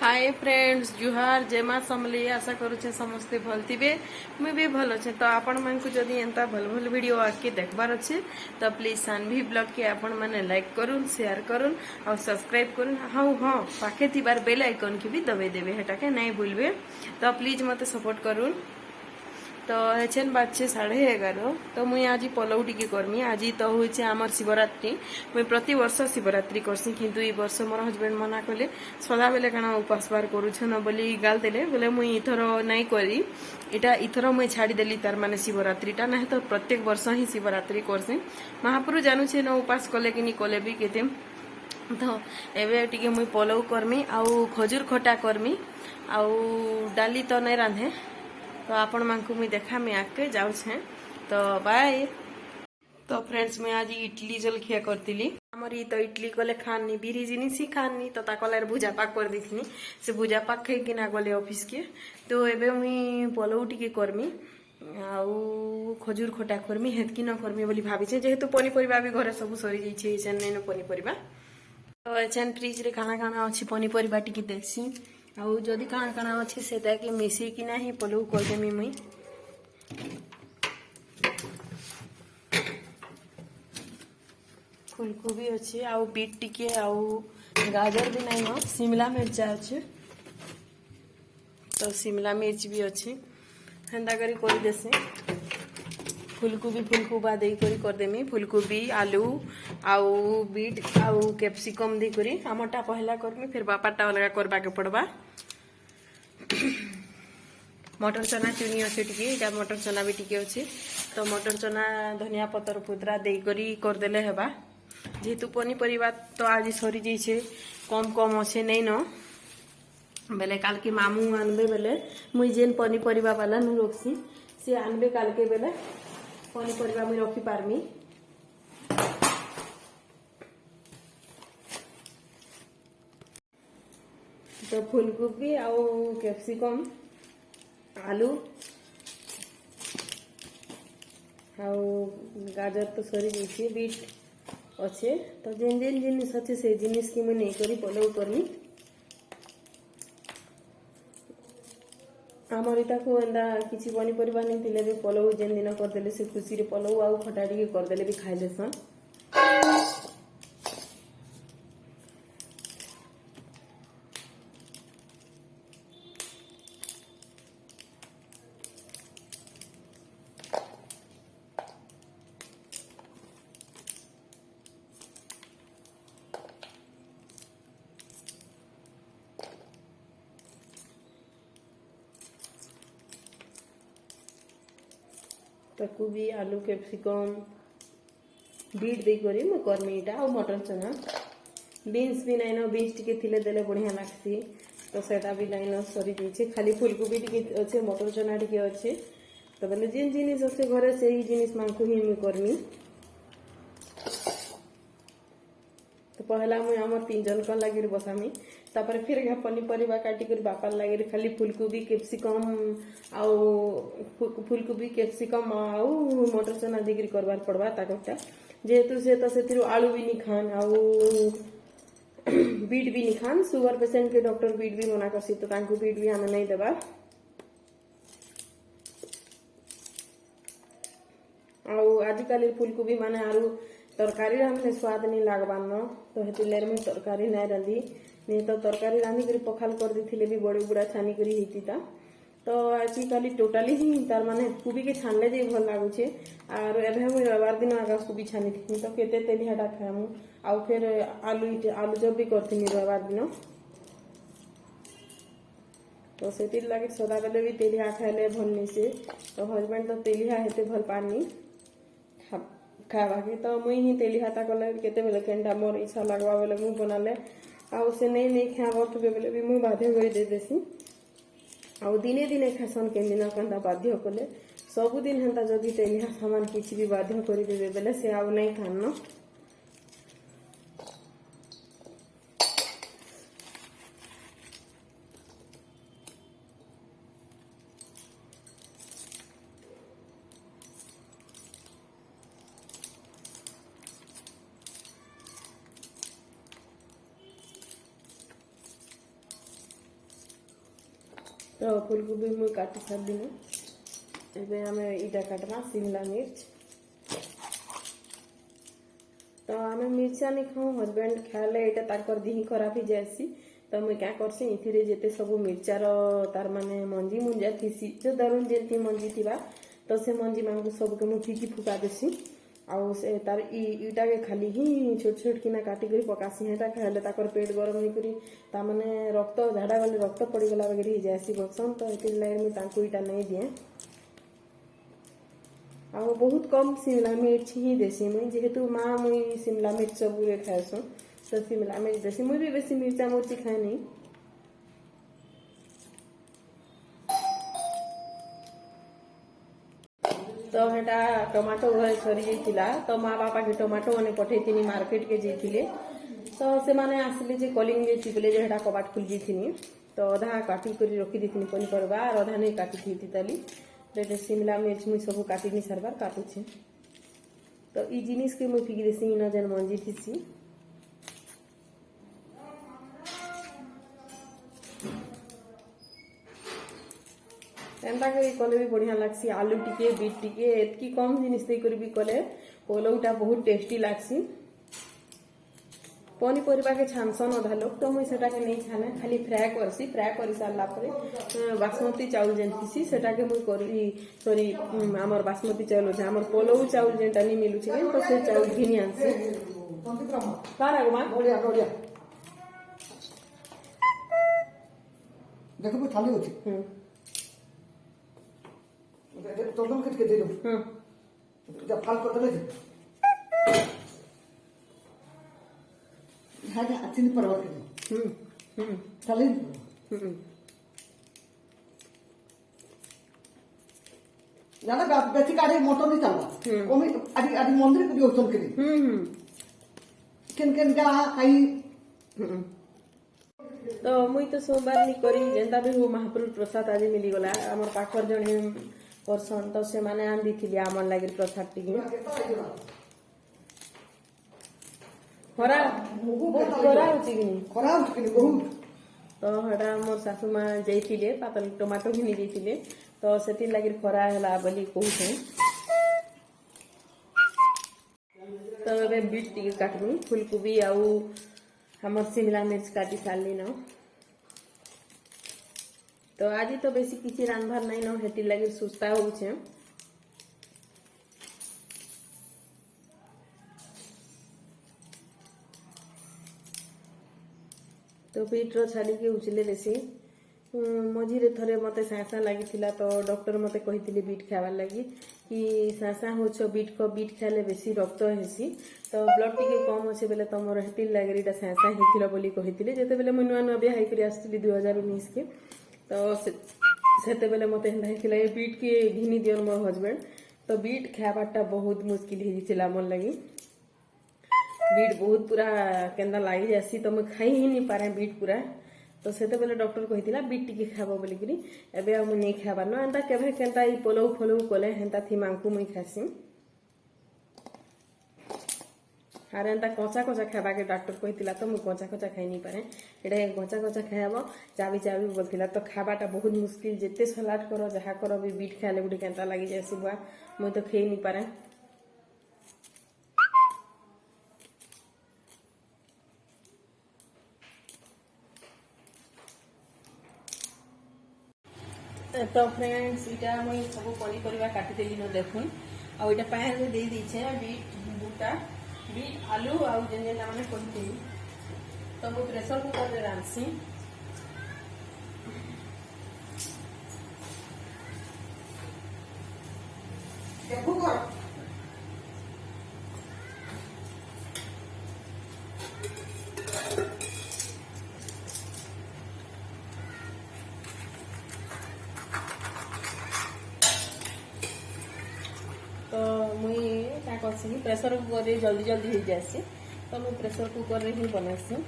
Hi friends जुहार जय माँ समली आशा करुचे समस्ते भल थे मुझे भी भल अच्छे तो आपण मन को जदि एंता भल भल वीडियो आके देखबार अच्छे तो प्लीज सानवी ब्लॉग के आपण मैंने लाइक करुन शेयर करुन और सब्सक्राइब करुन हाँ पाखे थी बेल आइकन की भी दबाई देवे हेटा के नहीं भूलबे तो प्लीज मत सपोर्ट करुन। तो हेचेन बाजे 11:30 तो मुई आज पलौ टी करमी आज तो हूँ आमर शिवरात्रि मुई प्रति वर्ष शिवरात्रि करसी किंतु ई वर्ष मोर हजबैंड मना कले सदा बेले काना उपास बार करुछन बोली गाल देले बोले मुई इथर नहीं करी इटा इथर मुई छाड़ी देली तार माने शिवरात्रिटा ना तो प्रत्येक वर्ष ही शिवरात्रि करसी महाप्रभु जानूचे न उपास कले कि नहीं कले भी केते तो एबे टिके मुई पलौ करमी आउ खजूर खटा करमी आउ डाली तो नहीं रांधे तो आपण मानकु मुई देखा मैं आके जाऊछे तो बाय। तो फ्रेंड्स मैं आज इडली जलखिया करतिली हमर तो इडली कले खानी बिरी जिनिस ही खानी तो ताकलार भुजा पाक कर देथिनी से भुजा पाक खाई किना गले ऑफिस के तो एबे मुई पलौ टिके करमी आउ खजूर खटा करमी हेतकी न करमी बोली भाबिछे जेहेतु पनीपरिबा भी घरे सब सरी जाइछे एचन नै न पनीपरिबा तो एचन फ्रिज रे खाना खाना अछि पनीपरिबा टिके देखसी आउ जदि काଣା काଣା अच्छे से कि मिसई कि ना ही पलौ करदेमी मुई फूलकोबी अच्छे आउ बीट टिके आउ गाजर भी नहीं न शिमला मिर्चा अच्छे तो शिमला मिर्च भी अच्छे हेन्ता करी कर देसे फूलकोबा दे करी करदेमी फूलकोबी आलू आउ बीट आउ कैप्सिकम दे करी आमटा पहला करमी फिर बापाटा अलग करबा के पड़बा मटर चना चुनी अच्छे टिके मटर चना भी टिके अच्छे तो मटर चना धनिया पतर पुदरा दे करी करदेले हेबा जेहेतु पनीपरिबा तो आज सरी जाइछे कम कम अच्छे नहीं न बेले काल के मामू आनबे बेले मुई जेन पनीपरिबा वाला नु रखसी से आनबे काल के बेले पनीपरिबा मुई रखी पारमी तो फूलकोबी आउ कैप्सिकम आलू आउ गाजर तो सरी जाइए बीट अच्छे तो जेन जेन जिनिस अच्छे से जिनिस की मुझे नहीं करी पलौ करमी आमर इटा को एंदा किसी पनीपरिबा नहीं थिले भी पलौ जेन दिन करदेले से खुशी रे पलौ आउ खटा टिके करदेले भी खाई लेसन ताकू भी आलू कैप्सिकम बीट दे करी मैं करमी इटा और मटर चना बीन्स भी नहीं न बीन्स टिके थिले देले बढ़िया लागसी तो सेटा भी नहीं न सरी जाइछे खाली फूलकोबी टिके अच्छे मटर चना टिके अच्छे तो बोले जिन जिनिस अच्छे घरे से ही जिनिस मांगू ही मैं करमी तो पहला मुझे आम 3 जन का लगे बसामी तापर फिर पनीपरिबा काटी कर बापार लगे खाली फूलकोबी कैप्सिकम आउ फूलकोबी कैप्सिकम आउ मटर चना देकर करवार पड़वा ताकटा जेहेतु से तो से आलू भी नहीं खान आउ बीट भी नहीं खान सुगर पेशेंट के डॉक्टर बीट भी मना करसी तो तांको बीट भी हमें नहीं देवा आउ आजिकल फूलकोबी माने आलू तरकारी रांधले स्वाद नहीं लागबान न तो हेतु लेर में तरकारी नहीं रांधी नहीं तो तरकारी रांधी करी पखाल कर दी भी बड़े बुड़ा छानी करी हेतीता तो आजिकल टोटाली ही तार माने कोबी के छानले जे भल लागुचे और एबे हम रविवार दिन आगा कोबी छानी थी तो केते तेलिहाटा खामु आउ फिर आलू जब भी करथी रविवार दिन तो से लगे सदा बेले भी तेलिहा खाइले भल नहीं से तो हजबैंड तो तेलिहा हेते भल पानी खावा के तो मुई ही तेलिहाटा कले केते बेले केंटा मोर इच्छा लगवा बेले मुई बनाले आउ से नहीं खावा तो बेले भी मुई बाध्य कर दे देसी आउ दिने दिने खासन के दिन कंदा बाध्य कले सबुदिन हेन्ता जदि तेलिहा सामान किसी भी बाध्य कर देवे बेले से आउ नहीं खान न तो फूलकोबी मुई काटी सारी एबे आमे इटा काटना शिमला मिर्च। तो आमे मिर्चा नहीं खाऊ हजबैंड खाले एटा ताकर दिही खराब ही जायसी। तो मुई क्या करसी इथिरे जेते सब मिर्चार तार माने मंजी मुंजा थीसी जो दरुन जेंती मंजी थिबा तो से मंजी मांगू सब के मु फीकी फुका देसी। आउ से तार इटा के खाली ही छोट छोट किना काटी करी पकासी हेटा खाले ताकर पेट गरम नहीं करी ता माने रक्त झाड़ा गले रक्त पड़ी गला वगैरह ही जायसी बक्सन। तो एतिर लागे मुई तांको इटा नहीं दिए ଆଉ ବହୁତ କମ୍ ଶିମଲା ମିର୍च ହିଁ ଦେସି ମୁଇଁ ଯେହେତୁ ମା ମୁଇଁ ଶିମଲା ମିର୍ଚ ସବୁରେ ଖାଏସୁଁ ତ ଶିମଲା ମିର୍ଚ ଦେସି ମୁଇଁ ବି ବେଶୀ ମିର୍ଚା ମୁର୍ଚି ଖାଏନି। ତ ହେଟା ଟମାଟୋ ଘରେ ସରି ଯାଇଥିଲା ତ ମା ବାପାକେ ଟମାଟୋ ମାନେ ପଠେଇଥିନି ମାର୍କେଟକେ ଯାଇଥିଲେ ତ ସେମାନେ ଆସିଲେ ଯେ କଲିଂ ଯାଇଥି ବୋଲେ ଯେ ହେଟା କବାଟ ଖୋଲି ଯାଇଥିନି ତ ଅଧା କାଟି କରି ରଖି ଦେଇଥିନି ପନିପରିବା ଆର୍ ଅଧା ନେଇ କାଟିଥି ତାଲି बेटे शिमला मिर्च मुई सब काटी नहीं सारबार काटुछे। तो ई जिनिस के मुई फिकी देसी इन जेन मंजी थीसी एंता के कले भी बढ़िया लागसी। आलू टिके बीट टिके एतकी कम जिनिस दे कर भी कले पोलौटा बहुत टेस्टी लागसी। पनीपरिया के छानसन अधा लोग तो मुई सेटा के नहीं छाने खाली फ्राए करसी। फ्राए कर सारा पर बासमती चाउल जेनतीसी सेटा के मुई करी सॉरी आमर बासमती चाउल होचे आमर पोलौ चाउल जेनटा नहीं मिलुचे तो से चाउल घिनी आनसी कार आगमा बढ़िया बढ़िया देखो थाली होची तो तुम कितके दे दो जब फाल कर दले हां अच्छी परवा के थाली जाना बात बेची गाड़ी मोटर नहीं चलता कोमी आदि आदि मंदिर को भी ओतन के किन किन जा कई तो मुई तो सोमवार नहीं करी जेंता भी हो महाप्रभु प्रसाद आज मिली गला हमर पाखर जने परसन तो से माने आन दिथिली हमर लागि प्रसाद टिके खरा बहुत खरा होची कि बहुत तो हड़ा मोर सासू माँ जाइथिले पातल टमाटो घिनी जाइथिले तो सेति लागि खरा हला बोली कहूछे। तो एबे बीट टिके काटमी फूलकोबी आउ हमर शिमला मिर्च काटी सारली न तो आज तो बेसी किसी रांधबार नहीं न हेति लागि सुस्ता होछे। तो बीट्र छाड़ी के उचले देसी मझीरे थरे मते सासा लगी तो डॉक्टर मते कही बीट खावार लगी कि सासा हो बीट खाले बेसी रक्त हेसी तो ब्लड टिके कम अच्छे बेले तुम हेतिर लगे सासा होता बोली कही जिते बेले मुझे नुआ नुआ बिहा होकर आसती 2019 के तो सेते बेले मते हेंदा बीट के घिनी दियन मोर हजबैंड तो बीट खाबारटा बहुत मुश्किल हो मोर लगी बीट बहुत पूरा केंदा लगी जासी तो मैं खाई ही नहीं पारे बीट पूरा तो सेते बेले डॉक्टर कही बीट टिके खाब बोलिकी एबे मुझे नहीं खाबार न एंता केभे केंता पोलौ फोलौ कले हेंता थी मांकू मुई खासी आर एंता कचा कचा खाबा के डॉक्टर कही तो मुझे कचा कचा खाई नहीं पारे एटा कचा कचा खाइब चाबी चाबी बोलता तो खाबाटा बहुत मुश्किल जिते सलाड कर जहाँ कर भी बीट खाइले गोटे केंता लगी जासी बुआ मुझे तो खाई नहीं पारे। तो फ्रेंड्स इटा मुई सब पनीपरिया काटिदेली न देखुन आ इटा पैन रे दे दीछे बीट बूटा बीट आलू आ जेन जेन माने कहि तो मु प्रेशर कुकर रे रांसी कुकर तो मुई क्या करसी प्रेशर कुकर रे जल्दी जल्दी हो जासी तो मुई प्रेशर कुकर रे ही बनासी।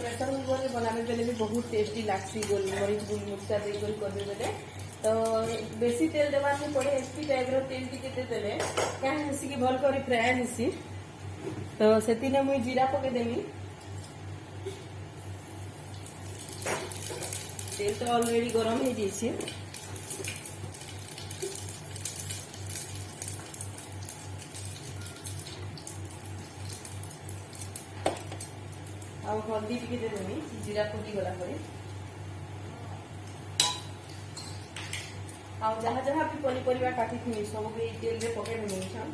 प्रेशर कुकर बनाबे बेले भी बहुत टेस्टी लागसी गोलमरीच गुलमुर्चा दे गोल करबे बेले तो बेसी तेल देवार नहीं पड़े एसपी टाइप रो तेल टिके देले क्या हेसी की भल करी फ्राए हेसी तो सेति ने मुई जीरा पके देमी तेल तो ऑलरेडी गरम हो जाइए ଆଉ ହଳଦୀ ଟିକେ ଦେଦେମି ଜିରା ଫୁଟି ଗଲା ପରେ ଆଉ ଯାହା ଯାହା ବି ପନିପରିବା କାଟିଥିମି ସବୁ ଏଇ ତେଲରେ ପକେଇ ଦେମି ଛାଁ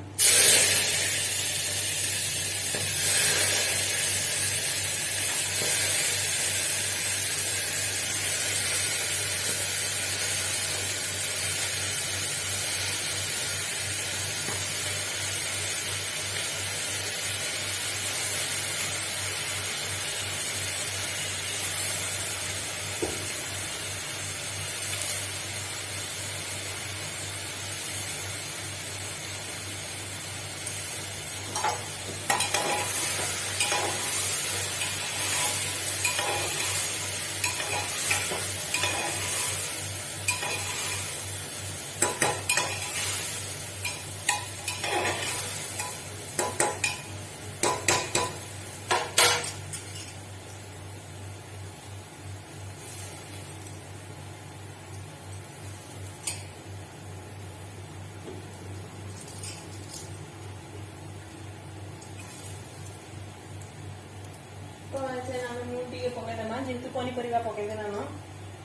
तो ऐसे आम नून टे पकईदेमा जेहतु पनीपरिया पकईदेना न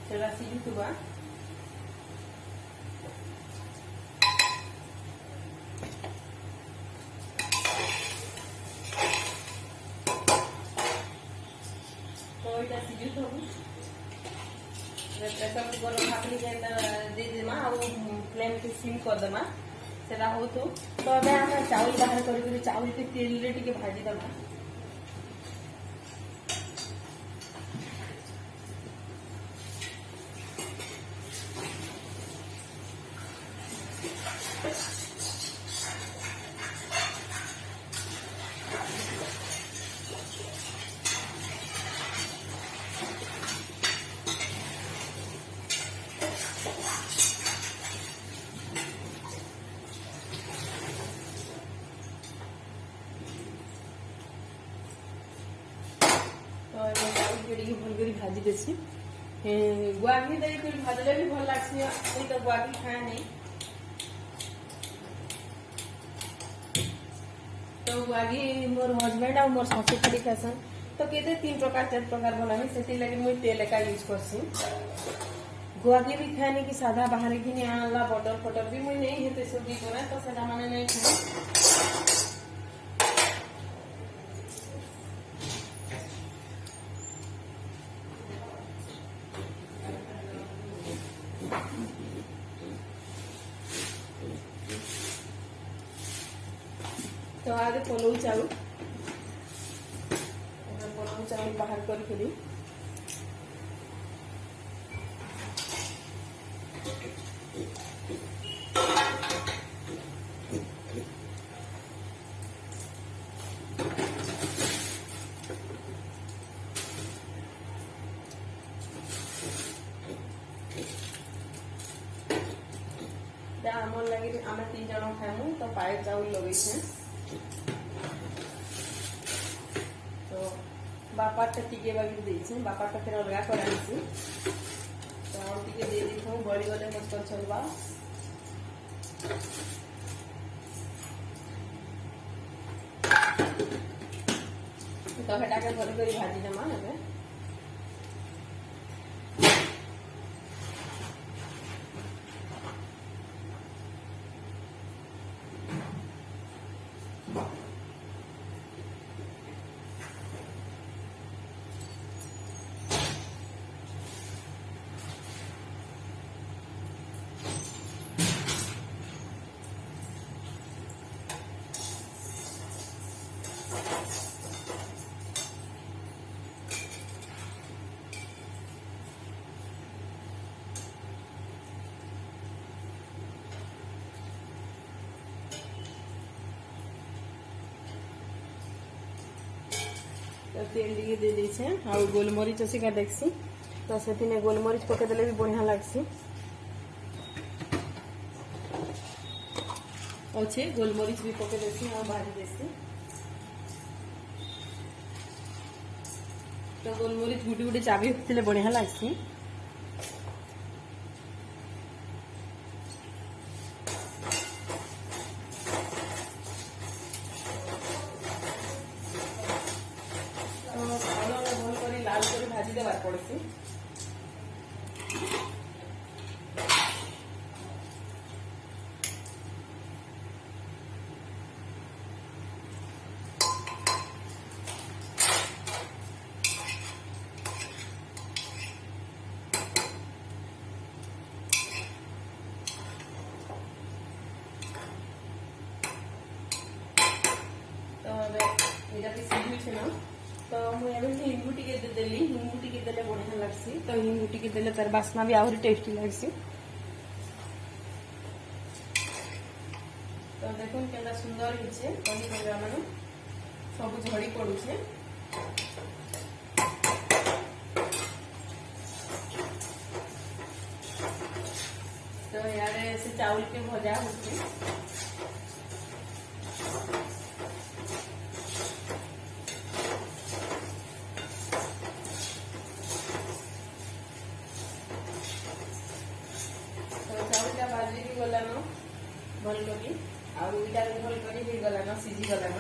सेटा सीझुवा तो यहाँ सीझुथु प्रेसर कुकर ढाकनी देदेमा आ फ्लेम के सिम करदेमा सेटा हो तो अबे आम चाउल बाहर कर चाउल के तेल रे टिके भाजीदेमा भल भाजी देसी गुआघी दे भाजले भी भल लगे तो गुआघी खाए नहीं तो गुआघी मोर हजबैंड और मोर सासू खाली खासन तो कहते 3 प्रकार 4 प्रकार बनानी से लगे मुझे तेल का यूज करसी गुआघी भी खाए कि साधा बाहर कि आनला बटर फटर भी मुझे नहीं हेते सब बना तो सादा मैंने नहीं खाए तो आगे पलौ चाउल बाहर कर आमर लगे आम 3 जन खाएमु तो पाए चाउल लगे तो बापाटा टिके बाकी देछे बापाटा फिर अलगा कराइছি तो और टिके दे देथु बड़ी गले मत चलबा तो हेटा के भल करी भाजी देमा नेबे तेल ଟିକେ दे देछे आ गोलमरीच अछि का देखसी तो सेतिने गोलमरीच पके देले भी बढ़िया लागसी अच्छे गोलमरीच भी पके देसी आ भाजी देसी तो गोलमरीच गुटी गुटी चाबी होतिले बढ़िया लागसी लाल कर भाजी देवार पड़सी सिझुचे ना तो मुझे हिंगू टी देदेली हिंगू टी देले बढ़िया लगसी तो हिंगू टी देले तार बास्ना भी आहरी टेस्टी लगसी तो देखो केना सुंदर हिचे पनीपरिया माने सब झड़ी पड़ुचे तो यार से चावल के भजा होती भाजी भी गलान भल करी आईटा भी भल करी गलान सीझी गलान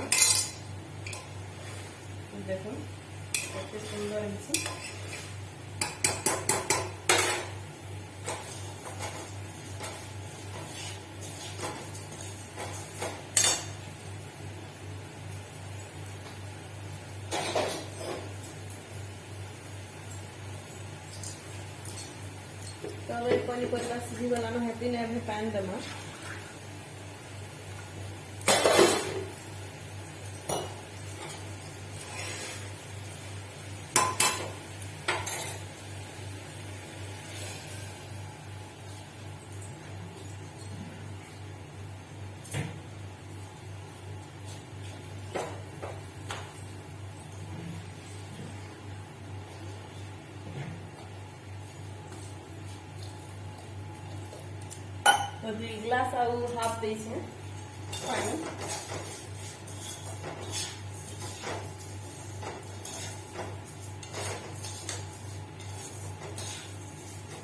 देखो केते सुंदर हिची तो अब पनीपरिया सीझी गलान हेती ने अभी पैन देमा तो 2 ग्लास आउ हाफ देछे पानी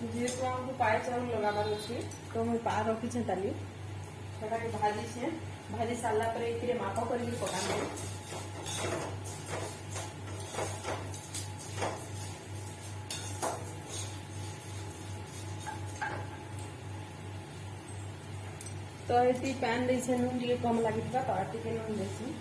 जेहेतु हमको पाए चाउल लगाबार अछि तो मैं पा रखी छे ताली सेटा के भाजी छे भाजी साला पर एथिरे माप करके पकाने तो ये पैन देसे नून टे कम लगे तो टे नून देसी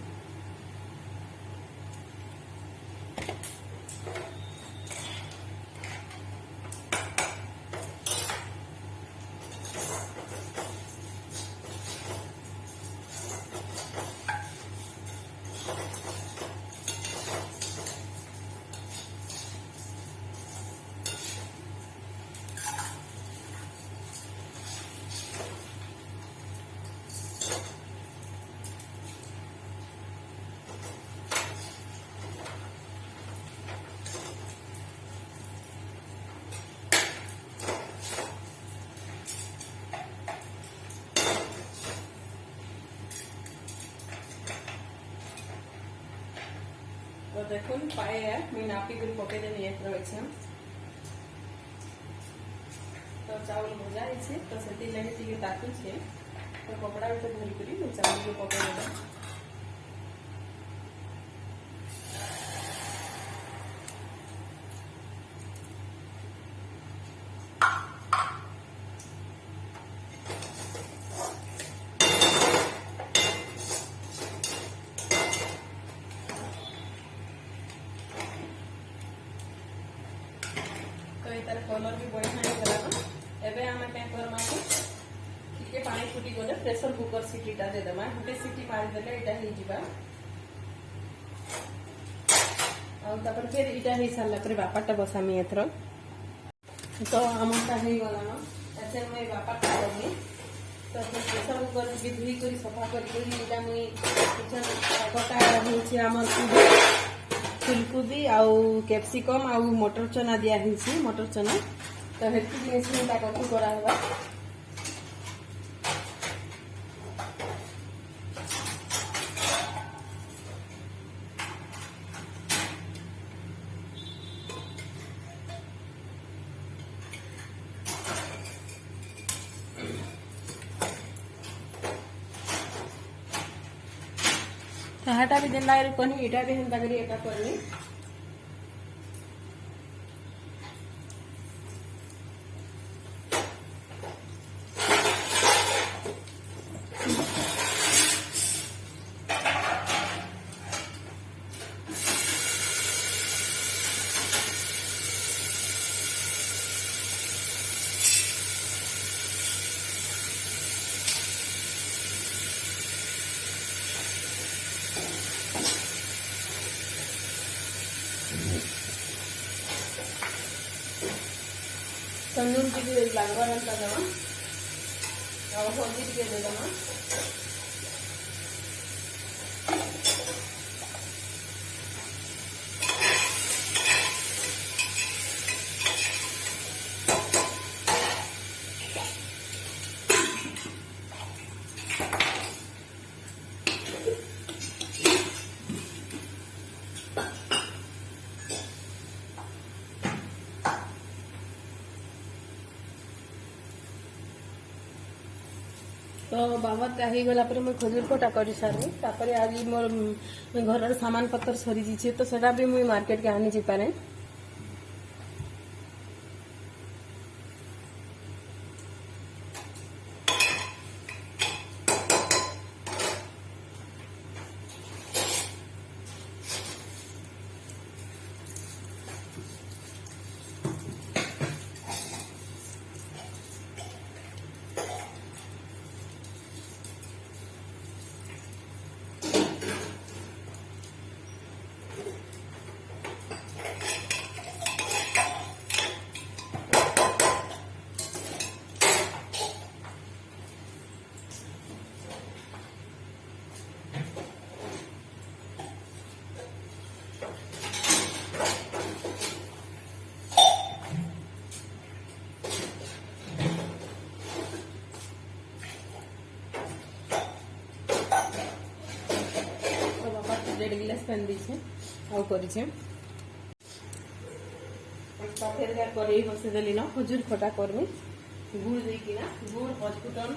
तो देखो पाए मैं नापी कर पके देनी रही तो चावल भजा है तो से लगे ताकू छे तो कपड़ा भी धरी करी चावल को पके देना तार कलर भी बढ़िया होगा एबे आमे क्या करमा टिके पानी फुटी गले प्रेशर कुकर सीटीटा दे देमा गोटे सीटी मारी देले एटा हे जिबा और तापर फिर एटा हे साला पर बापाटा बसामी एथरो तो हमटा हे गला न ऐसे मैं बापाटा लगे तो प्रेशर कुकर भी धुई करी सफा करी एटा मैं किचन कटा होछि हमर फुलकोबी आउ कैप्सिकम आउ मटर चना दिया हिसी मटर चना तो हेतु जिनिस ता कथि कराहबा तो हाटा भी देना कनी इटा भी हेंता करी एका करनी तंदूर टिके लागबार अंता दमा और हल्दी टिके दे दमा तो बाबा ही गला पर मैं खजूर कोटा करी सारी तापर आज मोर घर सामान पत्तर सरी जी तो सेटा भी मुई मार्केट के आनी जी पारे डेढ़ गिलास पानी दीछे आउ करिछे पाथेर का करेई बसे देली ना खजूर खटा करमी गुड़ देकी ना गुड़ पचफुटन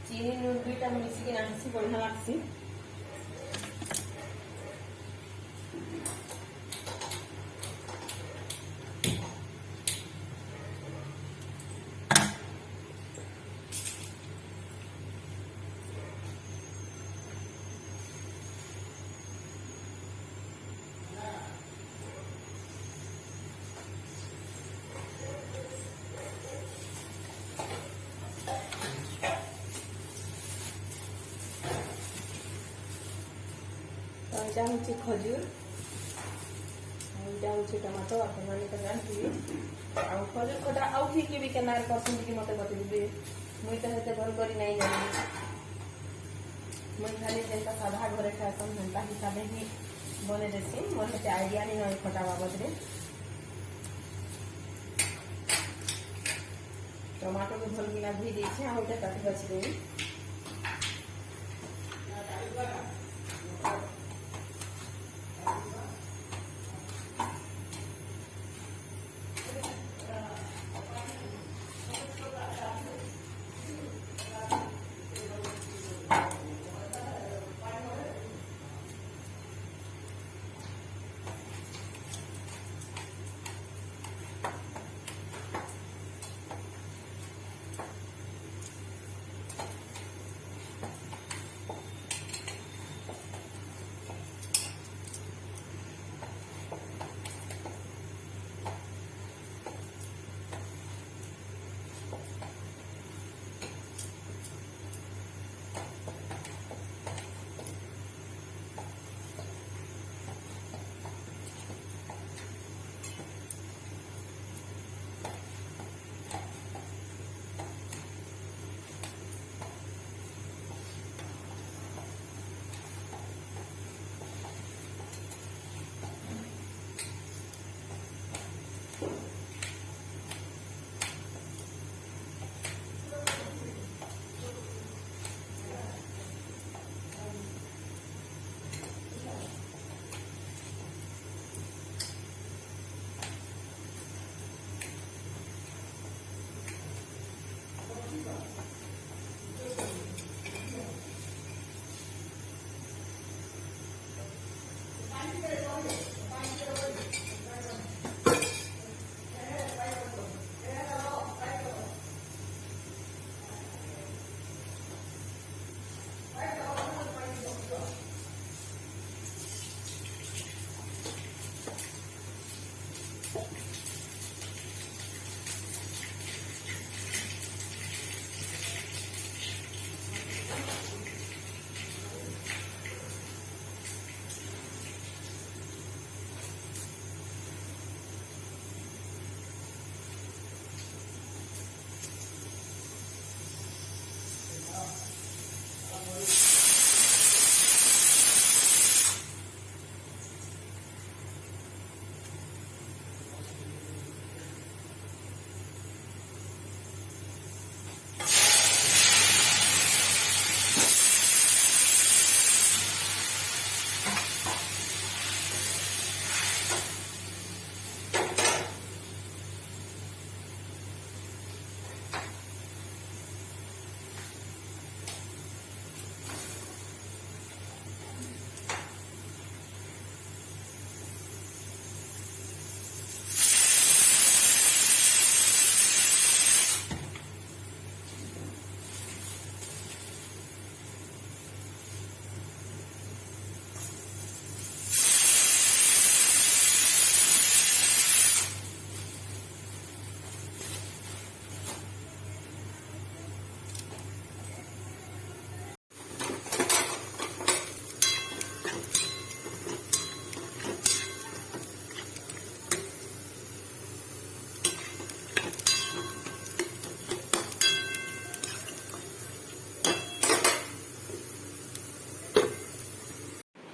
चीनी नून दुईटा मिसिकी ना हसी बढ़िया लागसी एटा हूँ खजूर एटा हूँ टमाटो आपने तो जानती आउ खजूर खटा आउ किए भी केनार करते कि मत बतैबे मुई तो हेते भल करी नहीं जानी मुई खाली जेनता साधा घरे खाएसन हेनता हिसाब ही बने देसी मोर हेते आइडिया नहीं नई खटा बाबद रे टमाटो भी भल किना धुई देछे आउ एटा काटी बाछि देबी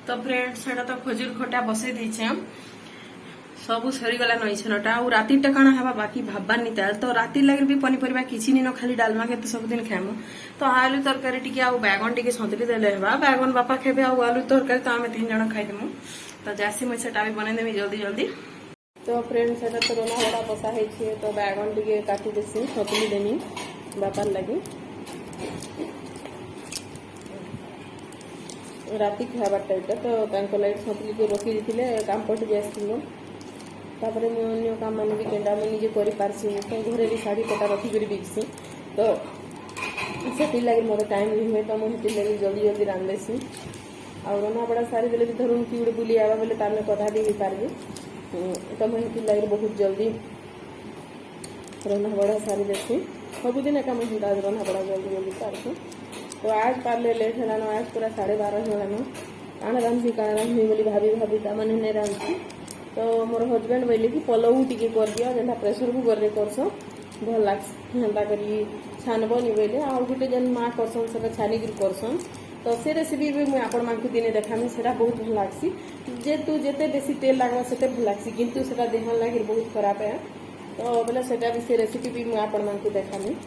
तो फ्रेंड्स सेटा तो खजूर खटा बसई देछे हम सबू सरीगला नईछनटा आ रातिटा काଣା हेबा बाकी भाबबार नी ताल तो राति लगे भी पनीपरिया किछि नी न खाली डालमा के तो सब दिन खामु तो आलू तरकारी टिके आ बैगन टिके सतली देले हेबा बैगन बापा खेबे आ आलू तरकारी तो आमे 3 जण खाइ देमु तो जासी मैं सेटा भी बनै देमी जल्दी जल्दी। तो फ्रेंड्स सेटा तो रोना बड़ा बसा है छे तो बैगन टिके काटी देसी सतली देमी बापार लगी राति खाबार टाइम तो तांको लाइट सतली के रखी दिथिले काम पट जासिलो तापरे मैं अन्य काम मैंने भी केंडा मैं निजे करि पारसी तो घरे भी साड़ी कटा रखी करी बिकसी तो से लगे मोर टाइम भी हुए तो मुझे लगे जल्दी जल्दी रांध देसी और रोना बड़ा सारी देले धरुन की उड़े बुली आवा बेले ताने कथा भी पारबे तो मुझे लगे बहुत जल्दी रोना बड़ा सारी देसी सबुदिन का मुझे आज रोना बड़ा जल्दी जल्दी पारसी तो आज पार्ले लेट है आज पूरा 12:30 होलानो आना रांधी का रांधी बोली भाभी भाभी ता माने ने रांधी तो मोर हजबैंड बोले कि पलऊ टिके कर दिया जेना प्रेशर कुकर रे करसो भल लागस हेंता करी छानबो नी बोले आ गुटे जन मां करसन सब छानी गिर करसन तो से रेसिपी भी मैं आपण मानकु दिने देखामी सेटा बहुत भल लागसी जे तू जेते बेसी तेल लागवा सेते भल लागसी किंतु सेटा देह लागि बहुत खराब है तो बोले सेटा भी से रेसिपी भी मैं आपण मानकु देखामी।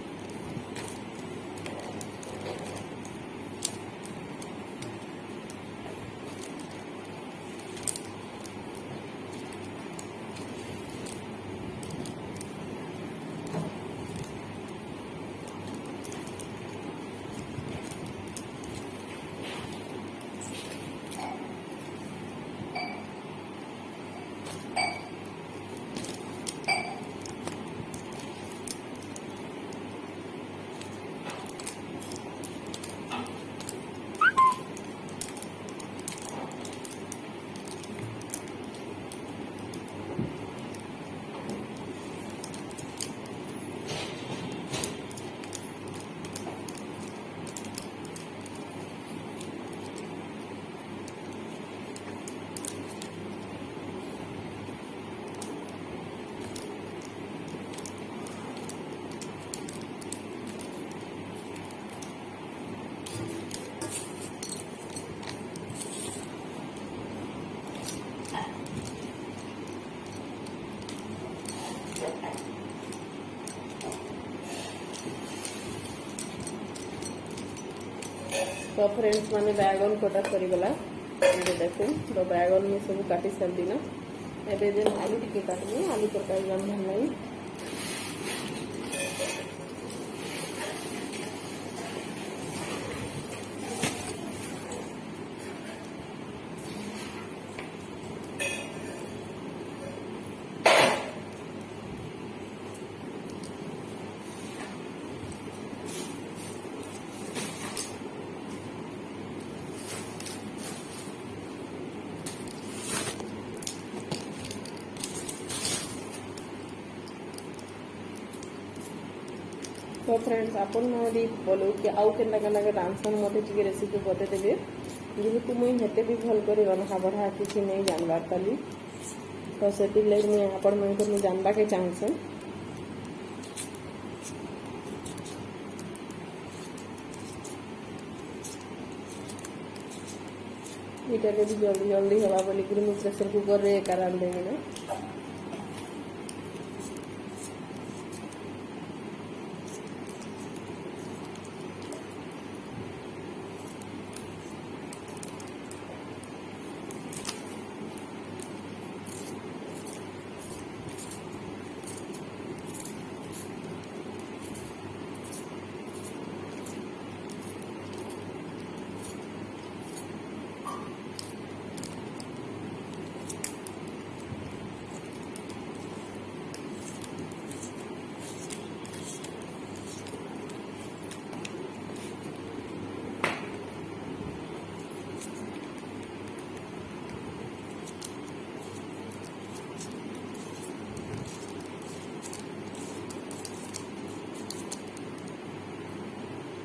तो फ्रेंड्स मैंने बैगन कटा सरीगला देखो तो बैगन में सब काटी सारी ना एबे जेन आलू टिके काटनी आलू तरकारी रांधन नहीं तो फ्रेंड्स आपन भी बोलो कि आउ केन्ना केन्ना के रांधसन मते टिके रेसिपी बते देबे जेहेतु मुई हेते भी भल करे रंधा बढ़ा किसी नहीं जानबार ताली तो सेति लाग मुई आपन मन को जानबा के चाहछे इटा भी जल्दी जल्दी हवा बोली कि मुई प्रेशर कुकर रे करान देबे ना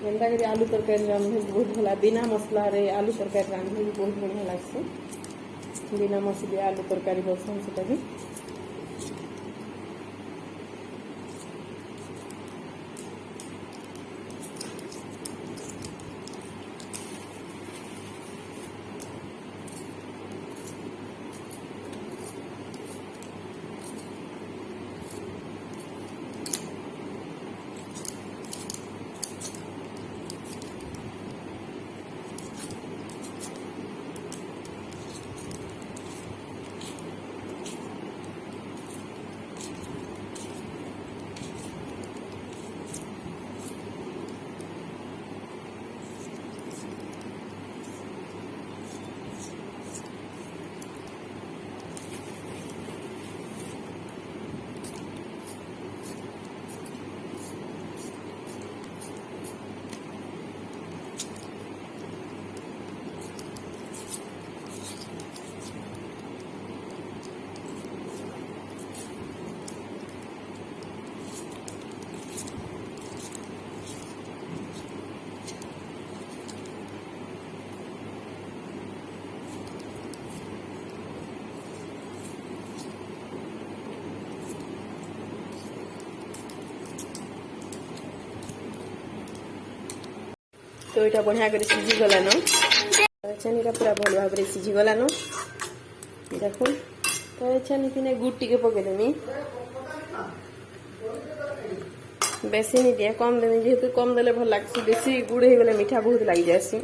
एंता करी आलू तरकारी रांधे बहुत भला बिना मसला रे आलू तरकारी रांधे भी बहुत बढ़िया लागसे बिना मसले आलू तरकारी बसन सेटा भी तो यहाँ बढ़िया कर सीझी गलान छानीटा पूरा भल भाव में सीझी गलान देख तो छानी गुड़ टिके पकईदेमी बेसी नहीं दिए कम देमी जेहेतु कम देले भल लगसी बेसी गुड़ हो गले मीठा बहुत लग जासी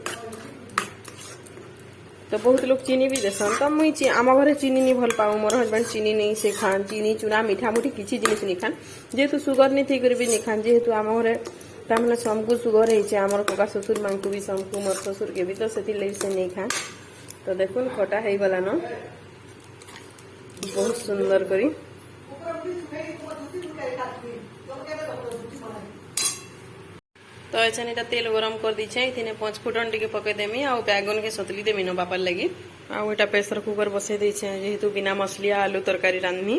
तो बहुत लोग चीनी भी देसन तो मुई आम घरे चीनी नहीं भल पाऊँ मोर हजबैंड चीनी नहीं से खान चीनी चूना मीठा मुठी किसी जिनिस नहीं खान जेहेतु सुगर नहीं थी भी नहीं खान जेहेतु आम घरे तामने समकु सुगर है आमर कका ससुर माँ को भी समकु मोर ससुर के भी तो से नहीं खान तो देखुन खटा हो गलान बहुत सुंदर करी तो अच्छा नहीं तेल गरम कर दीछे इतने 5 फुटन टिके पकईदेमी आ बैगन के सतली देमी न बापार लगी आटा प्रेसर कुकर बसई देछे जेहेतु बिना मसलिया आलू तरकारी रांधमी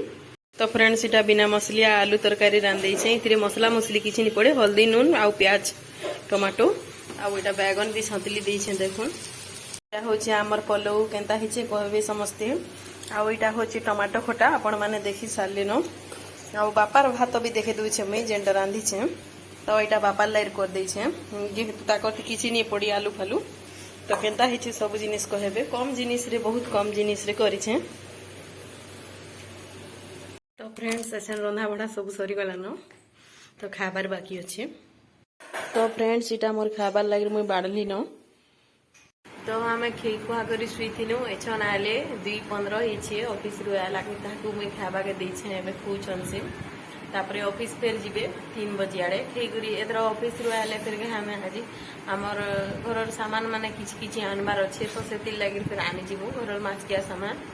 तो फ्रेंड्स इटा बिना मसलिया आलू तरकारी रांधे इतने मसला मसली किसी नहीं पड़े हल्दी नून आउ प्याज टमाटो आटा बैगन भी सतली देछे देखुन हूँ आमर पलौ केन्ता हिचे कहबे समस्ते आटा हूँ टमाटो खटा आपण मैंने देखी सारे न आ बापार भात भी देखे दूचे मुई जेनटा रांधीचे तो यहाँ बापार लाइर कर देछे जेहेतु ताकर किसी नहीं पड़ी आलू फालू तो केन्ता हिचे सब जिनिस कहबे कम जिनिस रे बहुत कम जिनिस रे करिछे तो फ्रेंड्स अच्छा रंधा बढ़ा सब सरी गलान तो खाबार बाकी अच्छे तो फ्रेंड्स इटा मोर खाबार लगे मुई बाड़ली न तो आम खी खुआ कर शुईलु एछन आले 2:15 होइछे ऑफिस रु आला कि मुई खाबा के देछे एबे खुचन से तापरे ऑफिस फेर जीवे 3 बजे आड़े खेगुरी एदर ऑफिस रु आले फिर हमें आज आमर घर सामान माने किछि किछि आनबार अच्छे तो से लगी फिर आनी जीवु घर माछकिया सामान